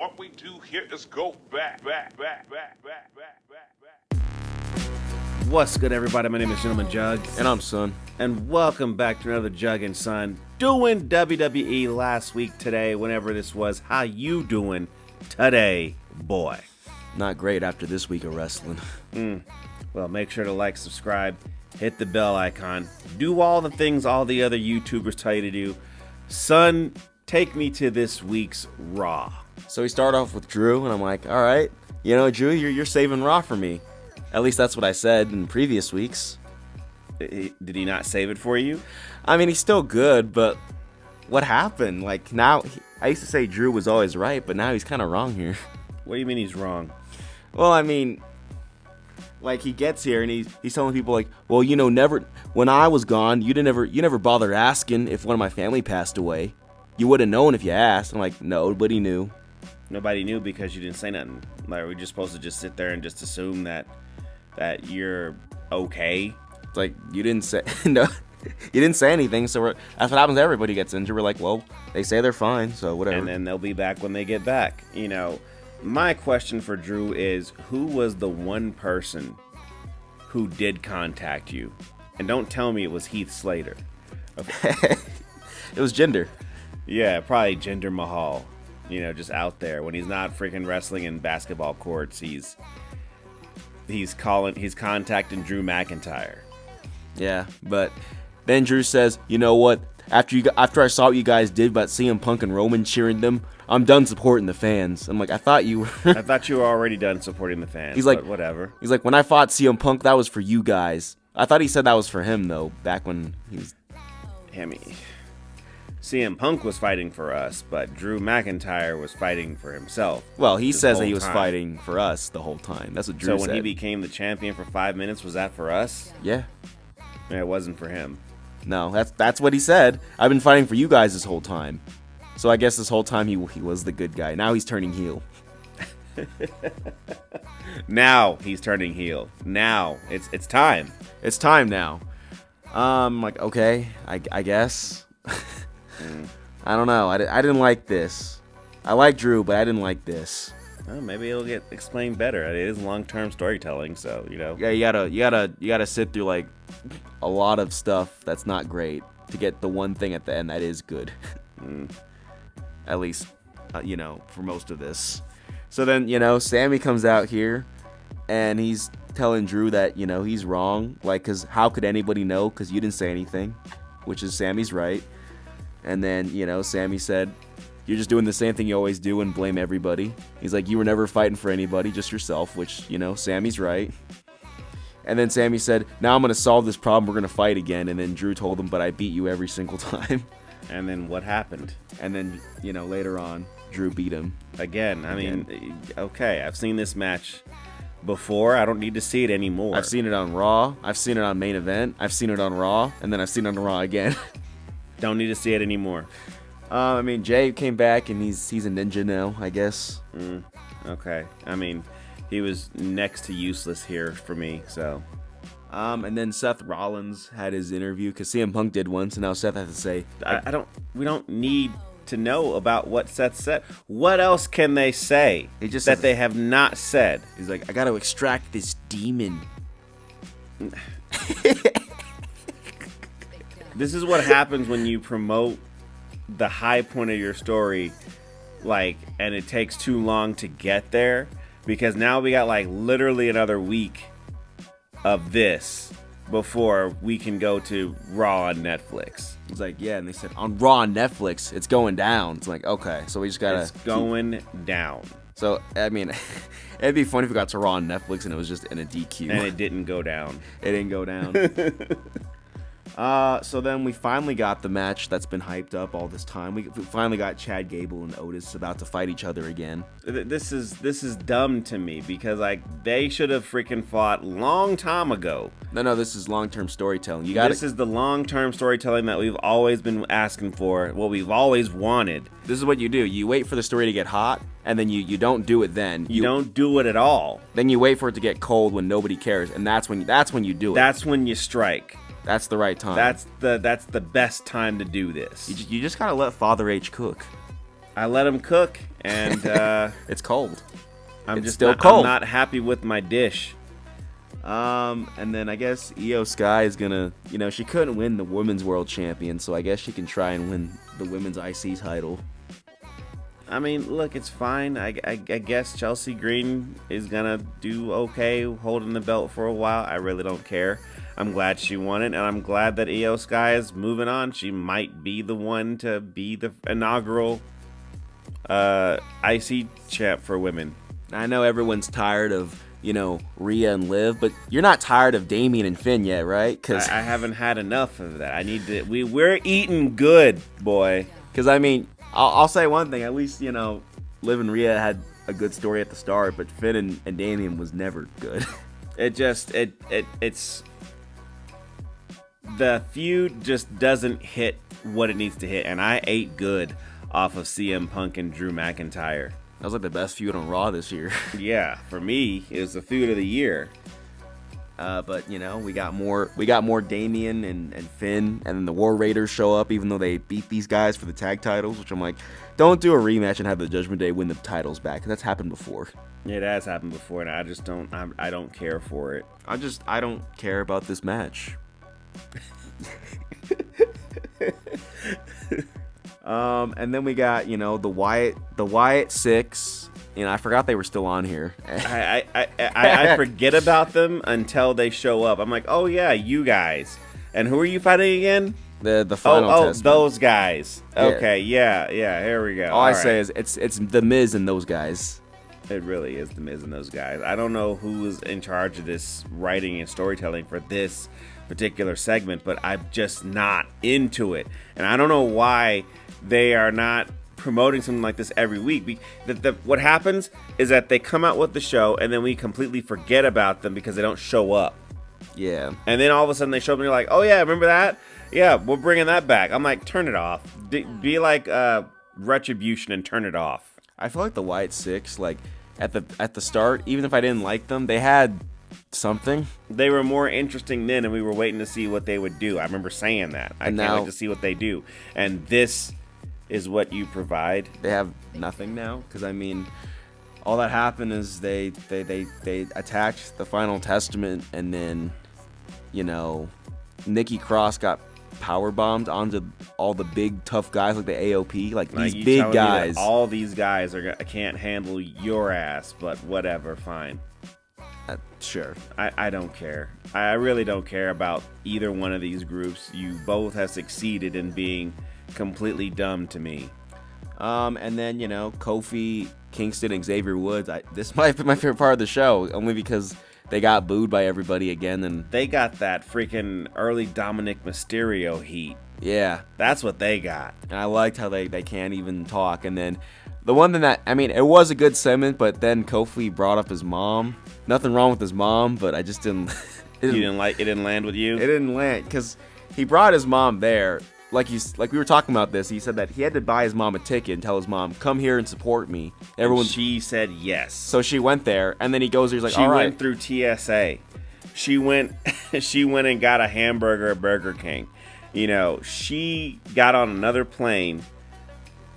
What we do here is go back. What's good, everybody? My name is Gentleman Jugg. And I'm Son. And welcome back to another Jugg and Son. Doing WWE last week today, whenever this was. How you doing today, boy? Not great after this week of wrestling. Well, make sure to like, subscribe, hit the bell icon. Do all the things all the other YouTubers tell you to do. Son, take me to this week's Raw. So we start off with Drew, and I'm like, all right, you know, Drew, you're saving Raw for me. At least that's what I said in previous weeks. Did he not save it for you? I mean, he's still good, but what happened? Like, now, I used to say Drew was always right, but now he's kind of wrong here. What do you mean he's wrong? Well, I mean, like, he gets here, and he's telling people, like, well, you know, when I was gone, you never bothered asking if one of my family passed away. You would have known if you asked. I'm like, nobody knew. Nobody knew because you didn't say nothing. Like, we're just supposed to just sit there and just assume that you're okay. It's like, you didn't say no, you didn't say anything, so that's what happens. Everybody gets injured. We're like, well, they say they're fine, so whatever. And then they'll be back when they get back. You know, my question for Drew is, who was the one person who did contact you? And don't tell me it was Heath Slater. Okay. It was Jinder. Yeah, probably Jinder Mahal. You know, just out there when he's not freaking wrestling in basketball courts, he's contacting Drew McIntyre. Yeah, but then Drew says, you know what? After I saw what you guys did about CM Punk and Roman cheering them, I'm done supporting the fans. I'm like, I thought you were. I thought you were already done supporting the fans. He's like, but whatever. He's like, when I fought CM Punk, that was for you guys. I thought he said that was for him though, back when he was. CM Punk was fighting for us, but Drew McIntyre was fighting for himself. Well, he says that he was fighting for us the whole time. That's what Drew said. So when he became the champion for 5 minutes, was that for us? Yeah. It wasn't for him. No, that's what he said. I've been fighting for you guys this whole time. So I guess this whole time he was the good guy. Now he's turning heel. Now he's turning heel. Now it's time. It's time now. Like, okay, I guess. I don't know. I didn't like this. I like Drew, but I didn't like this. Well, maybe it'll get explained better. It is long-term storytelling, so you know. Yeah, you gotta sit through like a lot of stuff that's not great to get the one thing at the end that is good. At least, you know, for most of this. So then, you know, Sammy comes out here, and he's telling Drew that, you know, he's wrong. Like, cause how could anybody know? Cause you didn't say anything, which is Sammy's right. And then, you know, Sammy said, you're just doing the same thing you always do and blame everybody. He's like, you were never fighting for anybody, just yourself, which, you know, Sammy's right. And then Sammy said, now I'm going to solve this problem. We're going to fight again. And then Drew told him, but I beat you every single time. And then what happened? And then, you know, later on, Drew beat him. Again. I mean, okay, I've seen this match before. I don't need to see it anymore. I've seen it on Raw. I've seen it on Main Event. I've seen it on Raw. And then I've seen it on Raw again. Don't need to see it anymore. I mean, Jay came back, and he's a ninja now, I guess. Okay. I mean, he was next to useless here for me, so. And then Seth Rollins had his interview, because CM Punk did one, so now Seth has to say. We don't need to know about what Seth said. What else can they say that they have not said? He's like, I got to extract this demon. This is what happens when you promote the high point of your story, like, and it takes too long to get there, because now we got like literally another week of this before we can go to Raw on Netflix. It's like, yeah, and they said on Raw on Netflix, it's going down. It's like, okay, so we just gotta. It's going down. So I mean, it'd be funny if we got to Raw on Netflix and it was just in a DQ. And it didn't go down. It didn't go down. So then we finally got the match that's been hyped up all this time. We finally got Chad Gable and Otis about to fight each other again. This is dumb to me, because like they should have freaking fought long time ago. No, this is long-term storytelling. This is the long-term storytelling that we've always been asking for. What we've always wanted. This is what you do. You wait for the story to get hot, and then you don't do it then. You don't do it at all. Then you wait for it to get cold when nobody cares, and that's when you do it. That's when you strike. That's the right time. That's the best time to do this. You just gotta let Father H cook. I let him cook, and It's cold. I'm It's just still not, cold. I'm not happy with my dish. And then I guess Io Sky is gonna, she couldn't win the Women's World Champion, so I guess she can try and win the Women's IC title. I mean, look, it's fine. I guess Chelsea Green is gonna do okay holding the belt for a while. I really don't care. I'm glad she won it, and I'm glad that Io Sky is moving on. She might be the one to be the inaugural IC champ for women. I know everyone's tired of, Rhea and Liv, but you're not tired of Damien and Finn yet, right? Because I haven't had enough of that. I need to. We're eating good, boy. I mean, I'll say one thing. At least, Liv and Rhea had a good story at the start, but Finn and Damien was never good. It's the feud just doesn't hit what it needs to hit, and I ate good off of CM Punk and Drew McIntyre. That was like the best feud on Raw this year. Yeah, for me, it was the feud of the year. But we got more Damien and Finn, and then the War Raiders show up, even though they beat these guys for the tag titles. Which I'm like, don't do a rematch and have the Judgment Day win the titles back, 'cause that's happened before. It has happened before, and I just don't. I don't care for it. I don't care about this match. And then we got the Wyatt Six. I forgot they were still on here. I forget about them until they show up. I'm like, oh yeah, you guys. And who are you fighting again? The final test. Those guys. Okay, yeah, here we go. All I say is it's the Miz and those guys. It really is the Miz and those guys. I don't know who is in charge of this writing and storytelling for this particular segment, but I'm just not into it. And I don't know why they are not promoting something like this every week. What happens is that they come out with the show and then we completely forget about them because they don't show up. Yeah. And then all of a sudden they show up and you're like, oh yeah, remember that? Yeah, we're bringing that back. I'm like, turn it off. Be like Retribution and turn it off. I feel like the Wyatt Six, like at the start, even if I didn't like them, they had something. They were more interesting then, and we were waiting to see what they would do. I remember saying that. I can't wait to see what they do. And this is what you provide. They have nothing now, because I mean, all that happened is they attacked the Final Testament, and then Nikki Cross got power bombed onto all the big tough guys like the AOP, like these big guys. All these guys can't handle your ass, but whatever, fine. Sure. I don't care. I really don't care about either one of these groups. You both have succeeded in being completely dumb to me. And then Kofi Kingston and Xavier Woods. This might be my favorite part of the show, only because they got booed by everybody again, and they got that freaking early Dominic Mysterio heat. Yeah, that's what they got. And I liked how they can't even talk. And then the one thing that, I mean, it was a good segment, but then Kofi brought up his mom. Nothing wrong with his mom, but I just didn't. You didn't like it. Didn't land with you. It didn't land because he brought his mom there. Like we were talking about this. He said that he had to buy his mom a ticket and tell his mom, "Come here and support me." She said yes. So she went there, and then he goes there. He's like, "All right." She went through TSA. She went and got a hamburger at Burger King. She got on another plane.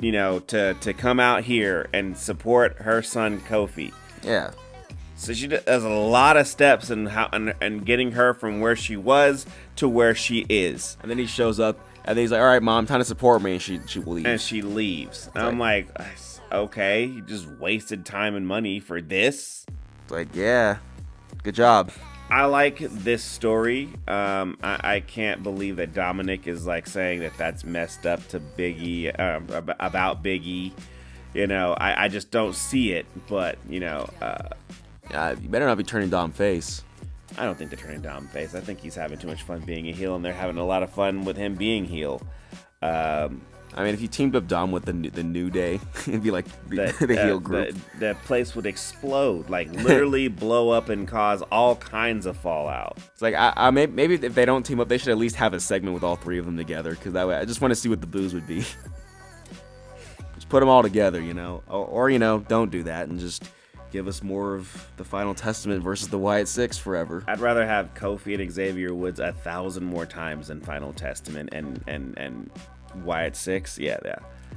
To come out here and support her son Kofi. Yeah. So she does a lot of steps in and getting her from where she was to where she is. And then he shows up. And then he's like, "All right, mom, time to support me," and she leaves. And she leaves. And I'm like, okay, you just wasted time and money for this. It's like, yeah, good job. I like this story. I can't believe that Dominic is like saying that that's messed up to Biggie about Biggie. I just don't see it. But you better not be turning Dom face. I don't think they're turning Dom face. I think he's having too much fun being a heel, and they're having a lot of fun with him being heel. I mean, if you teamed up Dom with the New Day, it'd be like the heel group. The place would explode, like literally blow up and cause all kinds of fallout. It's like, maybe if they don't team up, they should at least have a segment with all three of them together, because that way I just want to see what the boos would be. Just put them all together, or don't do that and just give us more of the Final Testament versus the Wyatt Six forever. I'd rather have Kofi and Xavier Woods 1,000 more times than Final Testament and Wyatt Six. Yeah.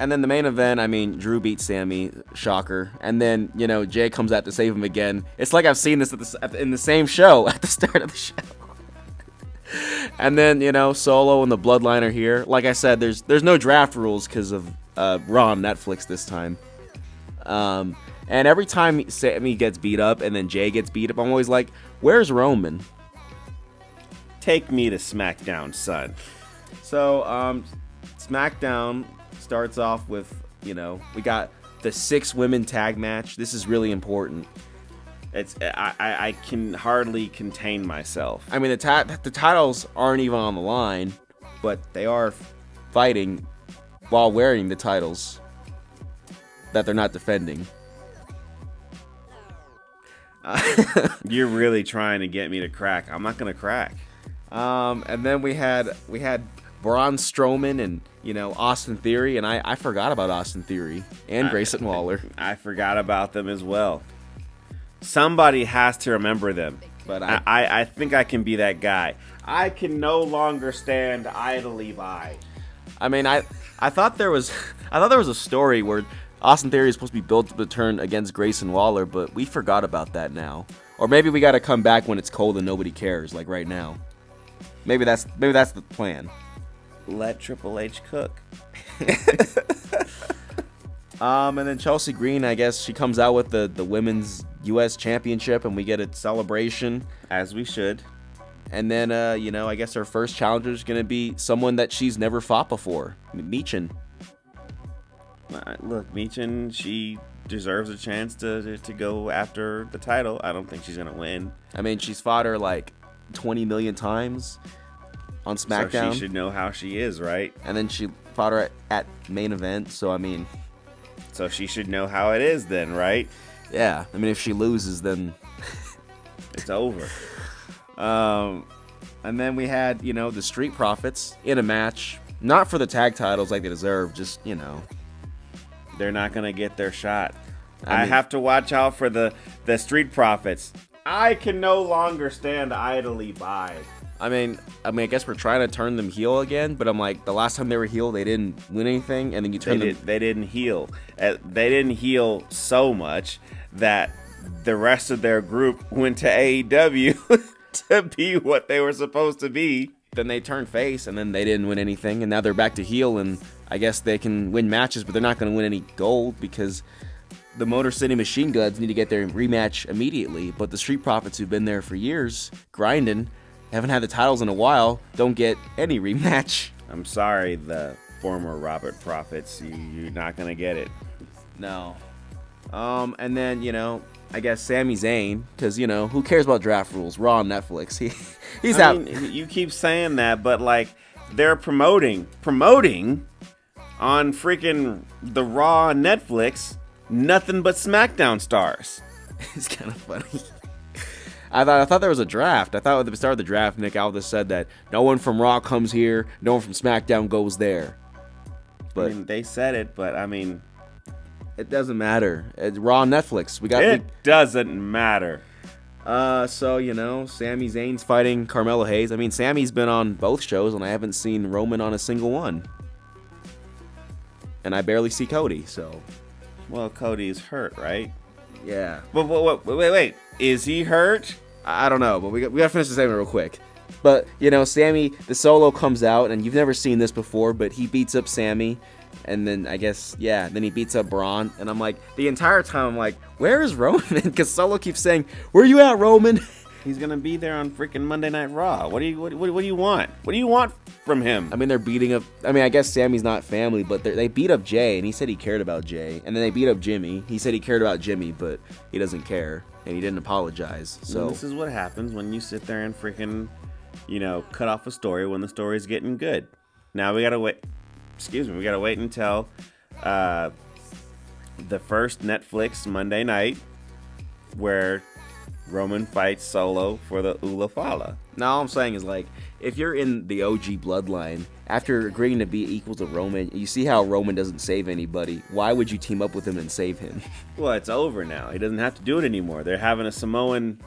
And then the main event, I mean, Drew beat Sammy, shocker. And then, Jay comes out to save him again. It's like I've seen this in the same show at the start of the show. And then, Solo and the Bloodline are here. Like I said, there's no draft rules because of Raw on Netflix this time. And every time Sammy gets beat up and then Jay gets beat up, I'm always like, where's Roman? Take me to Smackdown, son. So, Smackdown starts off with, we got the 6 women tag match. This is really important. I can hardly contain myself. I mean, the titles aren't even on the line, but they are fighting while wearing the titles that they're not defending. You're really trying to get me to crack. I'm not gonna crack. And then we had Braun Strowman and Austin Theory, and I forgot about Austin Theory and Grayson Waller. I forgot about them as well. Somebody has to remember them, but I think I can be that guy. I can no longer stand idly by. I mean, I thought there was a story where Austin Theory is supposed to be built to turn against Grayson Waller, but we forgot about that now. Or maybe we got to come back when it's cold and nobody cares, like right now. Maybe that's the plan. Let Triple H cook. And then Chelsea Green, I guess she comes out with the women's U.S. championship, and we get a celebration. As we should. And then, I guess our first challenger is going to be someone that she's never fought before, Michin. Look, Michin, she deserves a chance to go after the title. I don't think she's going to win. I mean, she's fought her like 20 million times on SmackDown. So she should know how she is, right? And then she fought her at main event, so I mean... So she should know how it is then, right? Yeah. I mean, if she loses, then... it's over. And then we had, the Street Profits in a match. Not for the tag titles like they deserve, just, They're not going to get their shot. I mean, have to watch out for the Street Profits. I can no longer stand idly by. I mean, I guess we're trying to turn them heel again, but I'm like, the last time they were heel, they didn't win anything, and then you turn them... They didn't heal. They didn't heal so much that the rest of their group went to AEW to be what they were supposed to be. Then they turned face, and then they didn't win anything, and now they're back to heel, and I guess they can win matches, but they're not going to win any gold because the Motor City Machine Guns need to get their rematch immediately. But the Street Profits, who've been there for years, grinding, haven't had the titles in a while, don't get any rematch. I'm sorry, the former Robert Profits, you're not going to get it. No. And then, I guess Sami Zayn, because, who cares about draft rules? Raw on Netflix. He's out. You keep saying that, but, like, they're promoting on freaking the Raw on Netflix nothing but SmackDown stars. It's kind of funny. I thought there was a draft. I thought at the start of the draft, Nick Aldis said that no one from Raw comes here, no one from SmackDown goes there. But I mean, they said it, but I mean, it doesn't matter. It's Raw on Netflix. It doesn't matter. So, Sami Zayn's fighting Carmelo Hayes. I mean, Sami's been on both shows, and I haven't seen Roman on a single one. And I barely see Cody, so. Well, Cody's hurt, right? Yeah. But wait. Is he hurt? I don't know, but we got to finish the segment real quick. But, Sammy, the Solo comes out, and you've never seen this before, but he beats up Sammy. And then, I guess, then he beats up Braun. And I'm like, the entire time, I'm like, where is Roman? Because Solo keeps saying, where you at, Roman? He's going to be there on freaking Monday Night Raw. What do you want? What do you want from him? I mean, they're beating up... I mean, I guess Sammy's not family, but they beat up Jay, and he said he cared about Jay. And then they beat up Jimmy. He said he cared about Jimmy, but he doesn't care. And he didn't apologize. So and this is what happens when you sit there and freaking, cut off a story when the story's getting good. Now we got to wait... we got to wait until the first Netflix Monday night where Roman fights Solo for the Ula Fala. Now all I'm saying is, like, if you're in the OG bloodline, after agreeing to be equal to Roman, you see how Roman doesn't save anybody. Why would you team up with him and save him? Well, it's over now. He doesn't have to do it anymore. They're having a Samoan,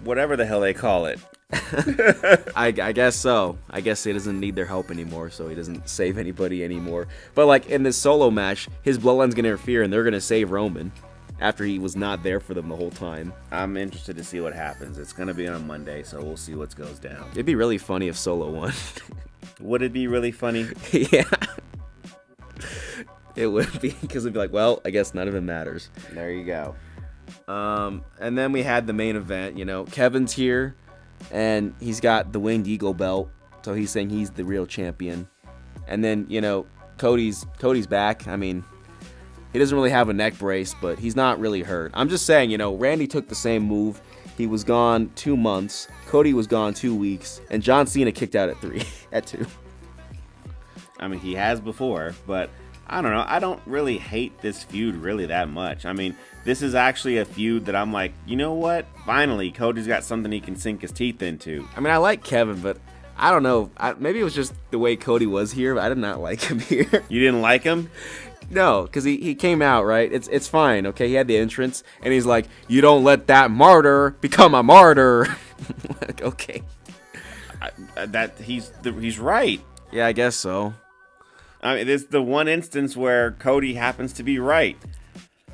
whatever the hell they call it. I guess so. I guess he doesn't need their help anymore, so he doesn't save anybody anymore. But like in this solo match, his bloodline's gonna interfere, and they're gonna save Roman after he was not there for them the whole time. I'm interested to see what happens. It's gonna be on Monday, so we'll see what goes down. It'd be really funny if Solo won. Would it be really funny? Yeah. It would be, because it'd be like, well, I guess none of it matters. There you go. And then we had the main event. You know, Kevin's here, and he's got the Winged Eagle belt, so he's saying he's the real champion. And then, you know, Cody's back. I mean, he doesn't really have a neck brace, but he's not really hurt. I'm just saying, you know, Randy took the same move. He was gone 2 months. Cody was gone 2 weeks, and John Cena kicked out at 2. I mean, he has before, but I don't know. I don't really hate this feud really that much. I mean, this is actually a feud that I'm like, you know what? Finally, Cody's got something he can sink his teeth into. I mean, I like Kevin, but I don't know. Maybe it was just the way Cody was here, but I did not like him here. You didn't like him? No, because he came out, right? It's fine, okay? He had the entrance, and he's like, you don't let that martyr become a martyr. Like, okay. He's right. Yeah, I guess so. I mean, it's the one instance where Cody happens to be right.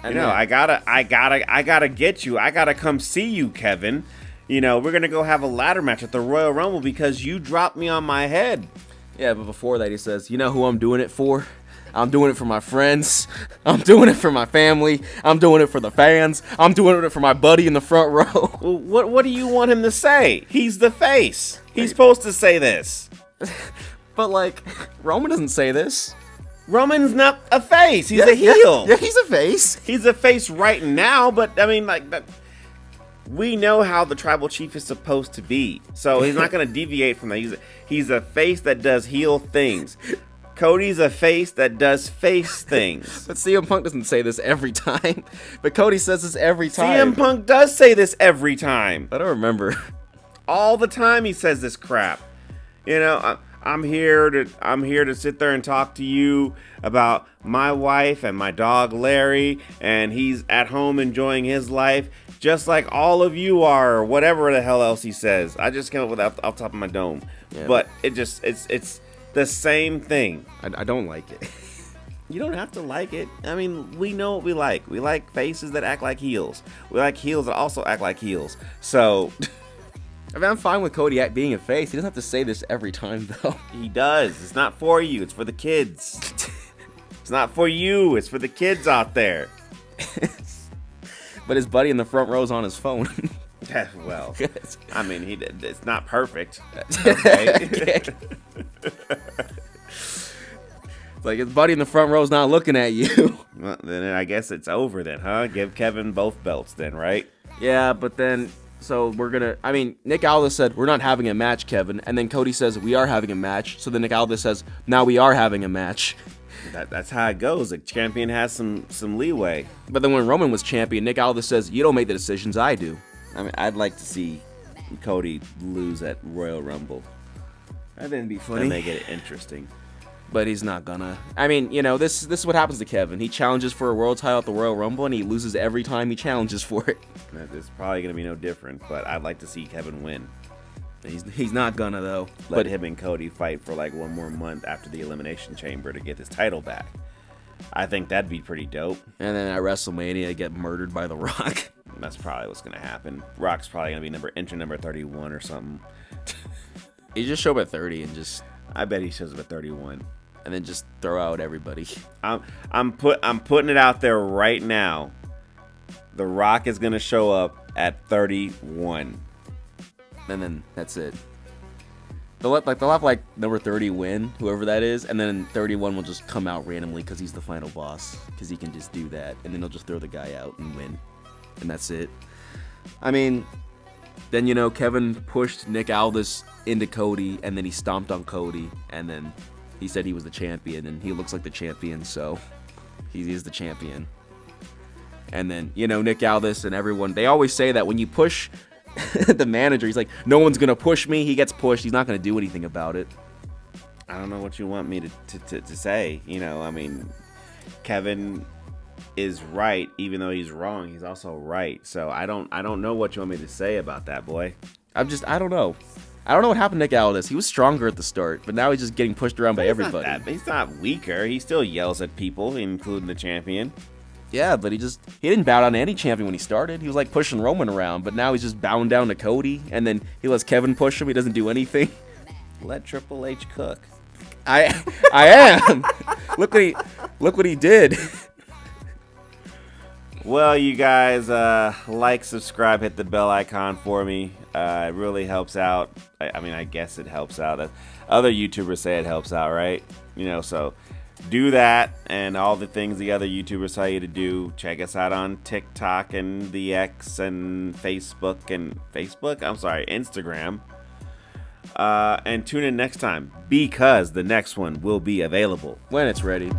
You know, I gotta get you. I gotta come see you, Kevin. You know, we're gonna go have a ladder match at the Royal Rumble because you dropped me on my head. Yeah, but before that, he says, you know who I'm doing it for? I'm doing it for my friends. I'm doing it for my family. I'm doing it for the fans. I'm doing it for my buddy in the front row. Well, what do you want him to say? He's the face. He's supposed to say this. But, like, Roman doesn't say this. Roman's not a face. He's a heel. Yeah, he's a face. He's a face right now, but, I mean, like, we know how the tribal chief is supposed to be. So he's not going to deviate from that. He's a face that does heel things. Cody's a face that does face things. But CM Punk doesn't say this every time. But Cody says this every time. CM Punk does say this every time. I don't remember. All the time he says this crap. You know, I'm here to sit there and talk to you about my wife and my dog Larry, and he's at home enjoying his life just like all of you are, or whatever the hell else he says. I just came up with that off the top of my dome. Yeah, but it's the same thing. I don't like it. You don't have to like it. I mean, we know what we like. We like faces that act like heels. We like heels that also act like heels. So I mean, I'm fine with Cody being a face. He doesn't have to say this every time, though. He does. It's not for you. It's for the kids. It's not for you. It's for the kids out there. But his buddy in the front row's on his phone. Well, I mean, it's not perfect. Okay. Like, his buddy in the front row's not looking at you. Well, then I guess it's over then, huh? Give Kevin both belts then, right? Yeah, but then, so we're gonna, I mean, Nick Aldis said, we're not having a match, Kevin. And then Cody says, we are having a match. So then Nick Aldis says, now we are having a match. That's how it goes. The champion has some leeway. But then when Roman was champion, Nick Aldis says, you don't make the decisions, I do. I mean, I'd like to see Cody lose at Royal Rumble. That'd be funny. And make it interesting. But he's not gonna. I mean, you know, this is what happens to Kevin. He challenges for a world title at the Royal Rumble, and he loses every time he challenges for it. It's probably gonna be no different, but I'd like to see Kevin win. He's not gonna, though. Let him and Cody fight for like one more month after the Elimination Chamber to get his title back. I think that'd be pretty dope. And then at WrestleMania, get murdered by The Rock. That's probably what's gonna happen. Rock's probably gonna be entry number 31 or something. He just show up at 30 and just. I bet he shows up at 31. And then just throw out everybody. I'm putting it out there right now. The Rock is gonna show up at 31. And then that's it. They'll have like number 30 win, whoever that is, and then 31 will just come out randomly because he's the final boss. Because he can just do that, and then he'll just throw the guy out and win. And that's it. I mean, then, you know, Kevin pushed Nick Aldis into Cody, and then he stomped on Cody, and then he said he was the champion, and he looks like the champion, so he is the champion. And then, you know, Nick Aldis and everyone, they always say that when you push the manager, he's like, no one's going to push me. He gets pushed. He's not going to do anything about it. I don't know what you want me to say. You know, I mean, Kevin is right, even though he's wrong. He's also right. So I don't know what you want me to say about that, boy. I don't know. I don't know what happened to Nick Aldis. He was stronger at the start, but now he's just getting pushed around by everybody. He's not weaker. He still yells at people, including the champion. Yeah, but he didn't bow down to any champion when he started. He was like pushing Roman around, but now he's just bowing down to Cody, and then he lets Kevin push him. He doesn't do anything. Let Triple H cook. I am. Look what he did. Well, you guys, like, subscribe, hit the bell icon for me. It really helps out. I mean, I guess it helps out. Other YouTubers say it helps out, right? So do that and all the things the other YouTubers tell you to do. Check us out on TikTok and the X and Instagram. And tune in next time because the next one will be available When it's ready.